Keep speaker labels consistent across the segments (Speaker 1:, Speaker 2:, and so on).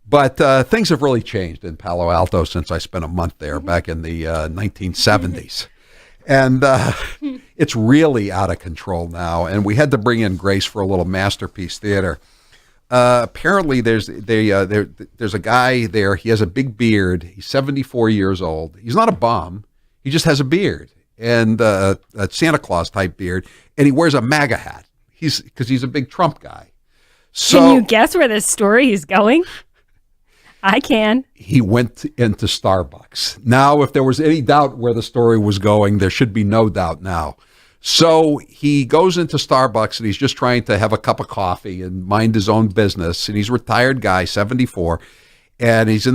Speaker 1: But things have really changed in Palo Alto since I spent a month there back in the 1970s. And it's really out of control now. And we had to bring in Grace for a little Masterpiece Theater. Apparently, there's a guy there. He has a big beard. He's 74 years old. He's not a bum. He just has a beard and a Santa Claus type beard. And he wears a MAGA hat. Because he's a big Trump guy. So,
Speaker 2: can you guess where this story is going? I can.
Speaker 1: He went into Starbucks. Now, if there was any doubt where the story was going, there should be no doubt now. So he goes into Starbucks and he's just trying to have a cup of coffee and mind his own business. And he's a retired guy, 74. And he's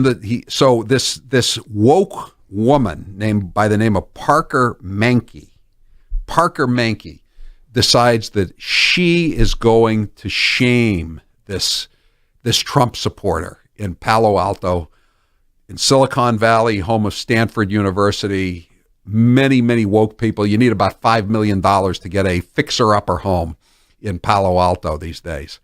Speaker 1: so this woke woman named by the name of Parker Mankey decides that she is going to shame this Trump supporter in Palo Alto, in Silicon Valley, home of Stanford University, many woke people. You need about $5 million to get a fixer-upper home in Palo Alto these days.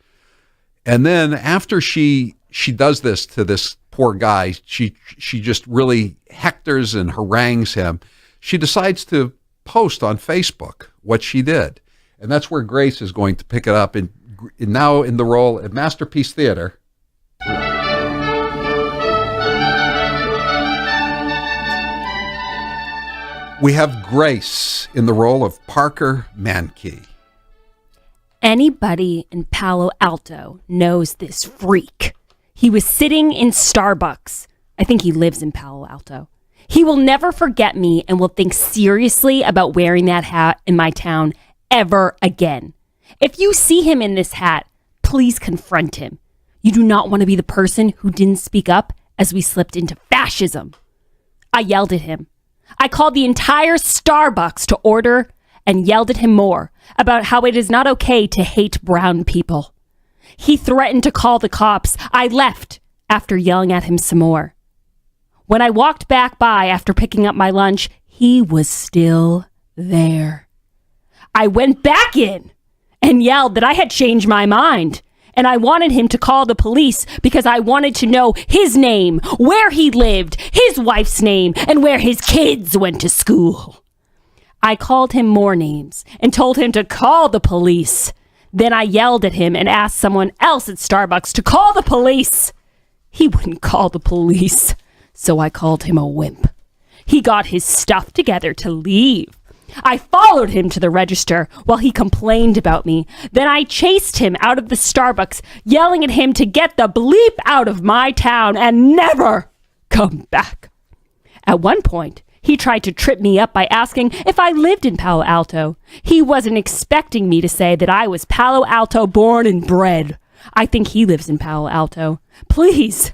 Speaker 1: And then after she does this to this poor guy, she just really hectors and harangues him. She decides to post on Facebook what she did. And that's where Grace is going to pick it up now in the role at Masterpiece Theater. We have Grace in the role of Parker Mankey.
Speaker 2: Anybody in Palo Alto knows this freak. He was sitting in Starbucks. I think he lives in Palo Alto. He will never forget me and will think seriously about wearing that hat in my town ever again. If you see him in this hat, please confront him. You do not want to be the person who didn't speak up as we slipped into fascism. I yelled at him. I called the entire Starbucks to order and yelled at him more about how it is not okay to hate brown people. He threatened to call the cops. I left after yelling at him some more. When I walked back by after picking up my lunch, he was still there. I went back in and yelled that I had changed my mind. And I wanted him to call the police because I wanted to know his name, where he lived, his wife's name, and where his kids went to school. I called him more names and told him to call the police. Then I yelled at him and asked someone else at Starbucks to call the police. He wouldn't call the police, so I called him a wimp. He got his stuff together to leave. I followed him to the register while he complained about me. Then I chased him out of the Starbucks, yelling at him to get the bleep out of my town and never come back. At one point, he tried to trip me up by asking if I lived in Palo Alto. He wasn't expecting me to say that I was Palo Alto born and bred. I think he lives in Palo Alto. Please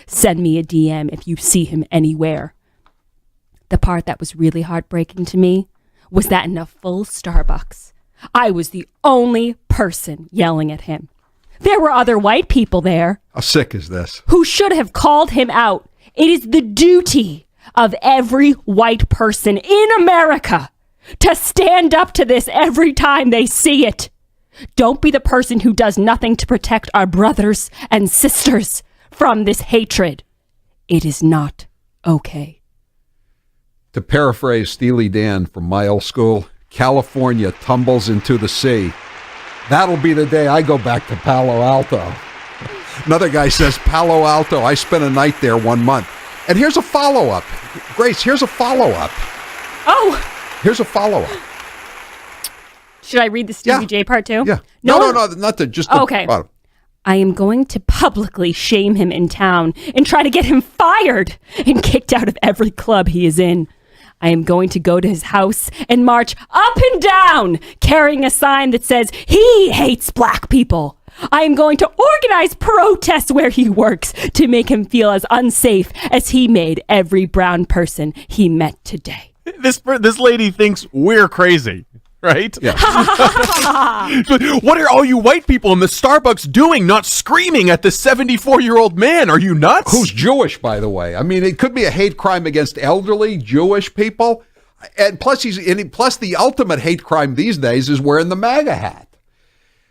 Speaker 2: send me a DM if you see him anywhere. The part that was really heartbreaking to me was that in a full Starbucks, I was the only person yelling at him. There were other white people there.
Speaker 1: How sick is this?
Speaker 2: Who should have called him out. It is the duty of every white person in America to stand up to this every time they see it. Don't be the person who does nothing to protect our brothers and sisters from this hatred. It is not okay.
Speaker 1: To paraphrase Steely Dan from my old school, California tumbles into the sea. That'll be the day I go back to Palo Alto. Another guy says, Palo Alto, I spent a night there 1 month. And here's a follow-up. Grace, here's a follow-up.
Speaker 2: Oh!
Speaker 1: Here's a follow-up.
Speaker 2: Should I read the Stevie J part too?
Speaker 1: Yeah. No, not the, just the bottom.
Speaker 2: I am going to publicly shame him in town and try to get him fired and kicked out of every club he is in. I am going to go to his house and march up and down carrying a sign that says he hates black people. I am going to organize protests where he works to make him feel as unsafe as he made every brown person he met today.
Speaker 3: This lady thinks we're crazy, right?
Speaker 1: Yeah.
Speaker 3: What are all you white people in the Starbucks doing, not screaming at the 74-year-old man? Are you nuts?
Speaker 1: Who's Jewish, by the way. I mean, it could be a hate crime against elderly Jewish people. And plus the ultimate hate crime these days is wearing the MAGA hat.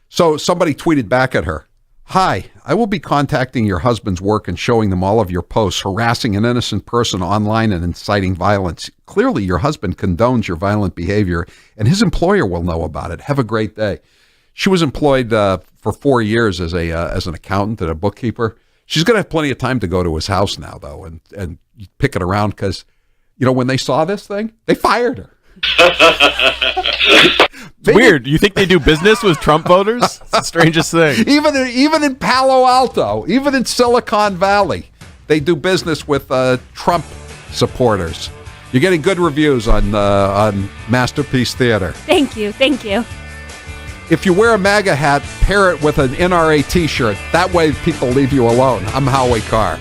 Speaker 1: So somebody tweeted back at her, Hi, I will be contacting your husband's work and showing them all of your posts, harassing an innocent person online and inciting violence. Clearly, your husband condones your violent behavior, and his employer will know about it. Have a great day. She was employed for 4 years as an accountant and a bookkeeper. She's going to have plenty of time to go to his house now, though, and pick it around because, when they saw this thing, they fired her.
Speaker 3: Weird. You think they do business with Trump voters? It's the strangest thing.
Speaker 1: Even in Palo Alto, even in Silicon Valley, they do business with Trump supporters. You're getting good reviews on Masterpiece Theater.
Speaker 2: Thank you.
Speaker 1: If you wear a MAGA hat, pair it with an NRA T-shirt. That way people leave you alone. I'm Howie Carr.